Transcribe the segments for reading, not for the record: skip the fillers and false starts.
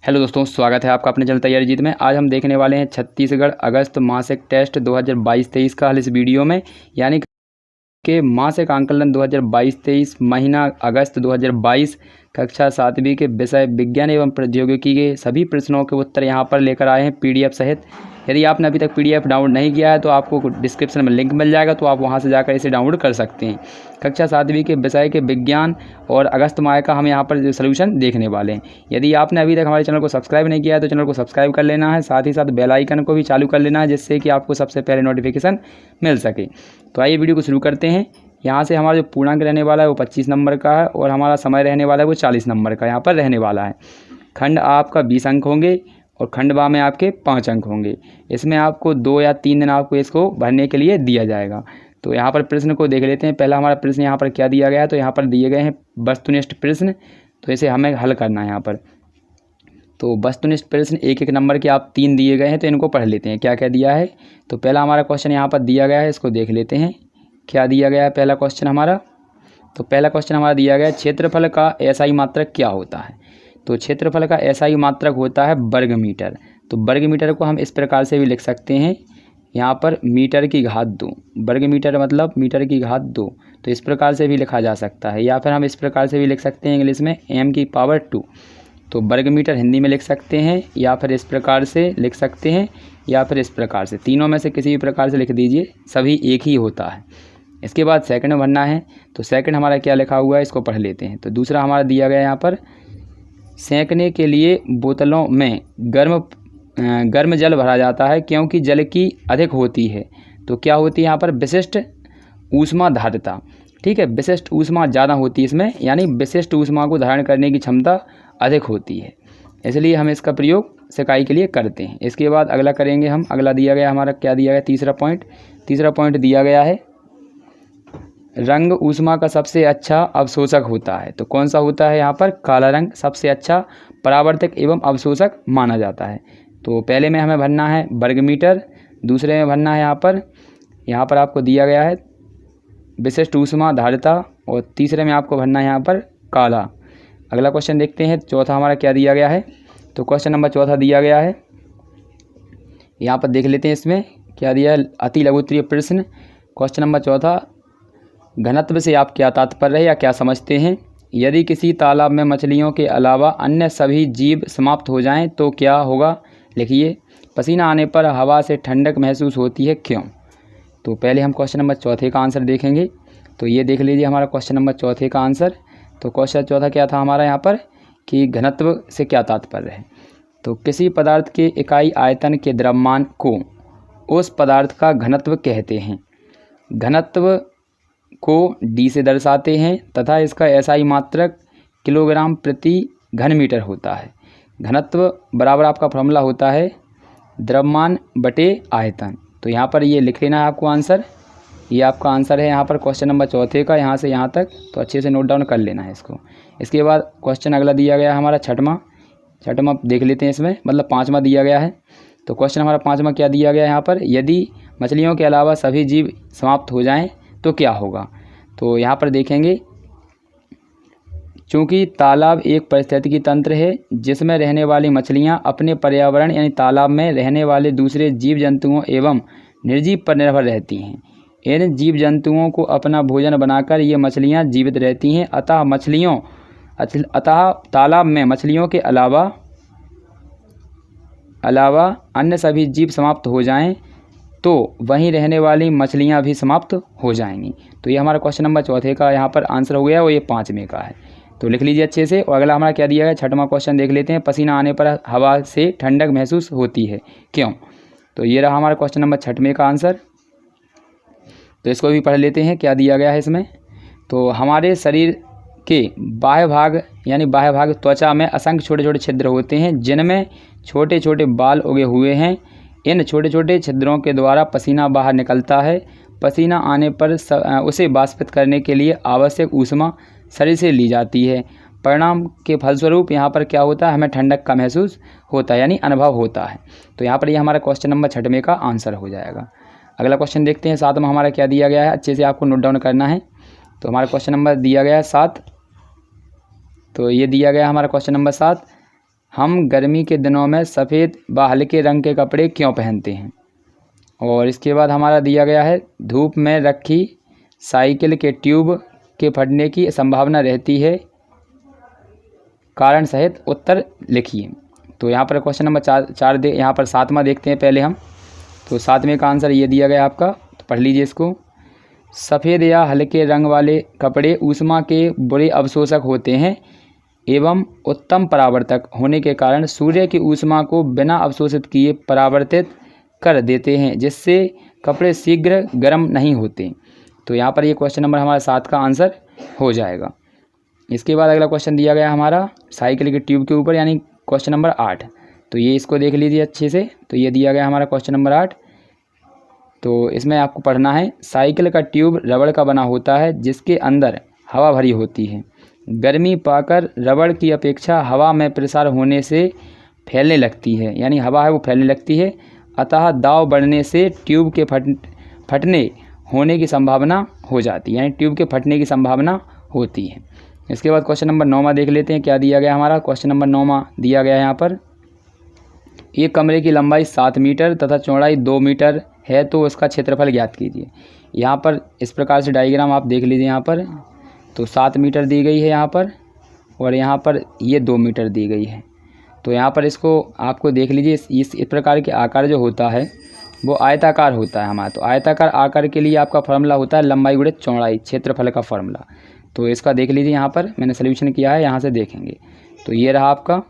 Hello दोस्तों, स्वागत है आपका अपने चैनल तैयारी जीत में। आज हम देखने वाले हैं छत्तीसगढ़ अगस्त मासिक टेस्ट 2022-23 का हल इस वीडियो में, यानी कि मासिक आंकलन 2022-23 महीना अगस्त 2022 कक्षा 7वीं के विषय विज्ञान एवं प्रौद्योगिकी के सभी प्रश्नों के उत्तर यहाँ पर लेकर आए हैं पीडीएफ सहित। यदि आपने अभी तक पीडीएफ डाउनलोड नहीं किया है तो आपको डिस्क्रिप्शन में लिंक मिल जाएगा, तो आप वहाँ से जाकर इसे डाउनलोड कर सकते हैं। कक्षा 7वीं के विषय के विज्ञान और अगस्त माह का हम यहाँ पर सोल्यूशन देखने वाले हैं। यदि आपने अभी तक हमारे चैनल को सब्सक्राइब नहीं किया है तो चैनल को सब्सक्राइब कर लेना है, साथ ही साथ बेल आइकन को भी चालू कर लेना है, जिससे कि आपको सबसे पहले नोटिफिकेशन मिल सके। तो आइए वीडियो को शुरू करते हैं। यहाँ से हमारा जो पूर्णांक रहने वाला है वो 25 नंबर का है और हमारा समय रहने वाला है वो 40 नंबर का यहाँ पर रहने वाला है। खंड आपका 20 अंक होंगे और खंड बा में आपके 5 अंक होंगे। इसमें आपको 2 या 3 दिन आपको इसको भरने के लिए दिया जाएगा। तो यहाँ पर प्रश्न को देख लेते हैं। पहला हमारा प्रश्न यहाँ पर क्या दिया गया है, तो यहाँ पर दिए गए हैं वस्तुनिष्ठ प्रश्न, तो इसे हमें हल करना है यहाँ पर। तो वस्तुनिष्ठ प्रश्न एक नंबर के आप 3 दिए गए हैं, तो इनको पढ़ लेते हैं क्या क्या दिया है। तो पहला हमारा क्वेश्चन यहाँ पर दिया गया है, इसको देख लेते हैं क्या दिया गया है। पहला क्वेश्चन हमारा, तो पहला क्वेश्चन हमारा दिया गया है क्षेत्रफल का एसआई मात्रक क्या होता है। तो क्षेत्रफल का एसआई मात्रक होता है वर्ग मीटर। तो वर्ग मीटर को हम इस प्रकार से भी लिख सकते हैं, यहाँ पर मीटर की घात 2, वर्ग मीटर मतलब मीटर की घात 2, तो इस प्रकार से भी लिखा जा सकता है। या फिर हम इस प्रकार से भी लिख सकते हैं इंग्लिश में m की पावर 2। तो वर्ग मीटर हिंदी में लिख सकते हैं, या फिर इस प्रकार से लिख सकते हैं, या फिर इस प्रकार से। तीनों में से किसी भी प्रकार से लिख दीजिए, सभी एक ही होता है। इसके बाद सेकंड भरना है। तो सेकंड हमारा क्या लिखा हुआ है, इसको पढ़ लेते हैं। तो दूसरा हमारा दिया गया यहाँ पर, सेंकने के लिए बोतलों में गर्म जल भरा जाता है क्योंकि जल की अधिक होती है। तो क्या होती है यहाँ पर, विशिष्ट ऊष्मा धारिता। ठीक है, विशिष्ट ऊष्मा ज़्यादा होती है इसमें, यानी विशिष्ट ऊष्मा को धारण करने की क्षमता अधिक होती है, इसलिए हम इसका प्रयोग सिकाई के लिए करते हैं। इसके बाद अगला करेंगे हम। अगला दिया गया हमारा क्या दिया गया, तीसरा पॉइंट दिया गया है, रंग ऊष्मा का सबसे अच्छा अवशोषक होता है। तो कौन सा होता है यहाँ पर, काला रंग सबसे अच्छा परावर्तक एवं अवशोषक माना जाता है। तो पहले में हमें भरना है वर्ग मीटर, दूसरे में भरना है यहाँ पर आपको दिया गया है विशिष्ट ऊष्मा धारिता, और तीसरे में आपको भरना है यहाँ पर काला। अगला क्वेश्चन देखते हैं, चौथा हमारा क्या दिया गया है। तो क्वेश्चन नंबर चौथा दिया गया है, यहाँ पर देख लेते हैं इसमें क्या दिया है, अति लघुत्तरीय प्रश्न। क्वेश्चन नंबर चौथा, घनत्व से आप क्या तात्पर्य है या क्या समझते हैं। यदि किसी तालाब में मछलियों के अलावा अन्य सभी जीव समाप्त हो जाएं तो क्या होगा, लिखिए। पसीना आने पर हवा से ठंडक महसूस होती है, क्यों। तो पहले हम क्वेश्चन नंबर चौथे का आंसर देखेंगे। तो ये देख लीजिए हमारा क्वेश्चन नंबर चौथे का आंसर। तो क्वेश्चन चौथा क्या था हमारा यहाँ पर, कि घनत्व से क्या तात्पर्य है। तो किसी पदार्थ के इकाई आयतन के द्रव्यमान को उस पदार्थ का घनत्व कहते हैं। घनत्व को d से दर्शाते हैं तथा इसका एसआई मात्रक किलोग्राम प्रति घन मीटर होता है। घनत्व बराबर आपका फॉर्मूला होता है द्रव्यमान बटे आयतन। तो यहाँ पर ये लिख लेना है आपको आंसर, ये आपका आंसर है यहाँ पर क्वेश्चन नंबर चौथे का, यहाँ से यहाँ तक। तो अच्छे से नोट डाउन कर लेना है इसको। इसके बाद क्वेश्चन अगला दिया गया हमारा छठवां देख लेते हैं इसमें, मतलब 5वां दिया गया है। तो क्वेश्चन हमारा 5वां क्या दिया गया है यहाँ पर, यदि मछलियों के अलावा सभी जीव समाप्त हो जाएं तो क्या होगा। तो यहाँ पर देखेंगे, चूँकि तालाब एक पारिस्थितिकी तंत्र है जिसमें रहने वाली मछलियाँ अपने पर्यावरण यानी तालाब में रहने वाले दूसरे जीव जंतुओं एवं निर्जीव पर निर्भर रहती हैं। इन जीव जंतुओं को अपना भोजन बनाकर ये मछलियाँ जीवित रहती हैं। अतः तालाब में मछलियों के अलावा अन्य सभी जीव समाप्त हो जाएं तो वहीं रहने वाली मछलियां भी समाप्त हो जाएंगी। तो ये हमारा क्वेश्चन नंबर चौथे का यहाँ पर आंसर हो गया, और ये 5वें का है। तो लिख लीजिए अच्छे से। और अगला हमारा क्या दिया गया, छठवां क्वेश्चन देख लेते हैं, पसीना आने पर हवा से ठंडक महसूस होती है, क्यों। तो ये रहा हमारा क्वेश्चन नंबर 6वें का आंसर। तो इसको भी पढ़ लेते हैं क्या दिया गया है इसमें। तो हमारे शरीर के बाह्य भाग त्वचा में असंख्य छोटे छोटे छिद्र होते हैं जिनमें छोटे छोटे बाल उगे हुए हैं। इन छोटे छोटे छिद्रों के द्वारा पसीना बाहर निकलता है। पसीना आने पर उसे वाष्पित करने के लिए आवश्यक ऊष्मा शरीर से ली जाती है। परिणाम के फलस्वरूप यहाँ पर क्या होता है, हमें ठंडक का महसूस होता है, यानी अनुभव होता है। तो यहाँ पर ये हमारा क्वेश्चन नंबर 6वें का आंसर हो जाएगा। अगला क्वेश्चन देखते हैं, 7वां हमारा क्या दिया गया है, अच्छे से आपको नोट डाउन करना है। तो हमारा क्वेश्चन नंबर दिया गया है 7। तो ये दिया गया हमारा क्वेश्चन नंबर 7, हम गर्मी के दिनों में सफ़ेद व हल्के रंग के कपड़े क्यों पहनते हैं। और इसके बाद हमारा दिया गया है धूप में रखी साइकिल के ट्यूब के फटने की संभावना रहती है, कारण सहित उत्तर लिखिए। तो यहाँ पर क्वेश्चन नंबर चार यहाँ पर 7वां देखते हैं पहले हम। तो 7वें का आंसर ये दिया गया आपका, तो पढ़ लीजिए इसको। सफ़ेद या हल्के रंग वाले कपड़े ऊष्मा के बुरे अवशोषक होते हैं एवं उत्तम परावर्तक होने के कारण सूर्य की ऊष्मा को बिना अवशोषित किए परावर्तित कर देते हैं, जिससे कपड़े शीघ्र गर्म नहीं होते। तो यहाँ पर ये क्वेश्चन नंबर हमारा 7 का आंसर हो जाएगा। इसके बाद अगला क्वेश्चन दिया गया हमारा साइकिल के ट्यूब के ऊपर, यानी क्वेश्चन नंबर 8। तो ये इसको देख लीजिए अच्छे से। तो ये दिया गया हमारा क्वेश्चन नंबर 8। तो इसमें आपको पढ़ना है, साइकिल का ट्यूब रबड़ का बना होता है जिसके अंदर हवा भरी होती है। गर्मी पाकर रबड़ की अपेक्षा हवा में प्रसार होने से फैलने लगती है, यानी हवा है वो फैलने लगती है, अतः दाब बढ़ने से ट्यूब के फटने होने की संभावना हो जाती है, यानी ट्यूब के फटने की संभावना होती है। इसके बाद क्वेश्चन नंबर 9वां देख लेते हैं क्या दिया गया हमारा। क्वेश्चन नंबर 9वां दिया गया है यहाँ पर, एक कमरे की लंबाई 7 मीटर तथा चौड़ाई 2 मीटर है तो उसका क्षेत्रफल ज्ञात कीजिए। यहाँ पर इस प्रकार से डायग्राम आप देख लीजिए। यहाँ पर तो 7 मीटर दी गई है यहाँ पर, और यहाँ पर ये 2 मीटर दी गई है। तो यहाँ पर इसको आपको देख लीजिए, इस प्रकार के आकार जो होता है वो आयताकार होता है हमारा। तो आयताकार आकार के लिए आपका फार्मूला होता है लंबाई गुणे चौड़ाई, क्षेत्रफल का फार्मूला। तो इसका देख लीजिए, यहाँ पर मैंने सॉल्यूशन किया है, यहाँ से देखेंगे। तो ये रहा आपका।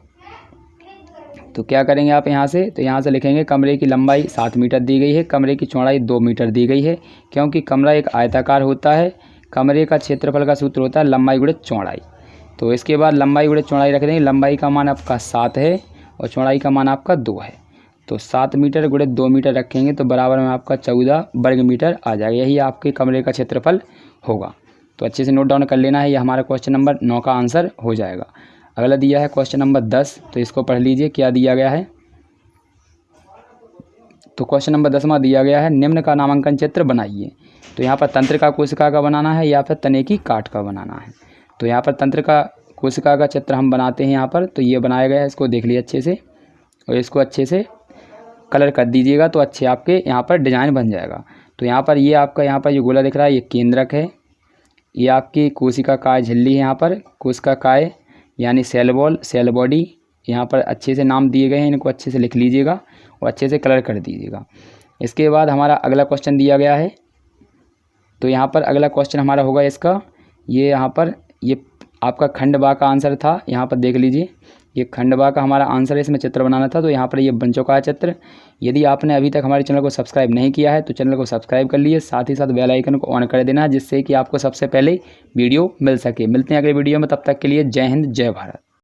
तो क्या करेंगे आप यहाँ से, तो यहाँ से लिखेंगे कमरे की लंबाई 7 मीटर दी गई है, कमरे की चौड़ाई 2 मीटर दी गई है, क्योंकि कमरा एक आयताकार होता है। कमरे का क्षेत्रफल का सूत्र होता है लंबाई गुणे चौड़ाई। तो इसके बाद लंबाई गुणे चौड़ाई रख देंगे। लंबाई का मान आपका 7 है और चौड़ाई का मान आपका 2 है। तो 7 मीटर गुणे 2 मीटर रखेंगे तो बराबर में आपका 14 वर्ग मीटर आ जाएगा। यही आपके कमरे का क्षेत्रफल होगा। तो अच्छे से नोट डाउन कर लेना है, ये हमारा क्वेश्चन नंबर 9 का आंसर हो जाएगा। अगला दिया है क्वेश्चन नंबर 10। तो इसको पढ़ लीजिए क्या दिया गया है। तो क्वेश्चन नंबर 10वां दिया गया है, निम्न का नामांकन चित्र बनाइए। तो यहाँ पर तंत्रिका कोशिका का बनाना है या फिर तने की काट का बनाना है। तो यहाँ पर तंत्रिका कोशिका का चित्र हम बनाते हैं यहाँ पर। तो ये बनाया गया है, इसको देख लीजिए अच्छे से, और इसको अच्छे से कलर कर दीजिएगा तो अच्छे आपके यहाँ पर डिजाइन बन जाएगा। तो यहाँ पर ये आपका यहाँ पर ये गोला दिख रहा है, ये केंद्रक है। ये आपकी कोशिका काय झिल्ली है, यहाँ पर कोशिका काय यानी सेल वॉल, सेल बॉडी। यहाँ पर अच्छे से नाम दिए गए हैं, इनको अच्छे से लिख लीजिएगा और अच्छे से कलर कर दीजिएगा। इसके बाद हमारा अगला क्वेश्चन दिया गया है। तो यहाँ पर अगला क्वेश्चन हमारा होगा इसका, ये यहाँ पर ये आपका खंड बा का आंसर था। यहाँ पर देख लीजिए, ये खंड बा का हमारा आंसर है, इसमें चित्र बनाना था। तो यहाँ पर ये बन चुका है चित्र। यदि आपने अभी तक हमारे चैनल को सब्सक्राइब नहीं किया है तो चैनल को सब्सक्राइब कर लीजिए, साथ ही साथ बेल आइकन को ऑन कर देना, जिससे कि आपको सबसे पहले वीडियो मिल सके। मिलते हैं अगले वीडियो में, तब तक के लिए जय हिंद, जय भारत।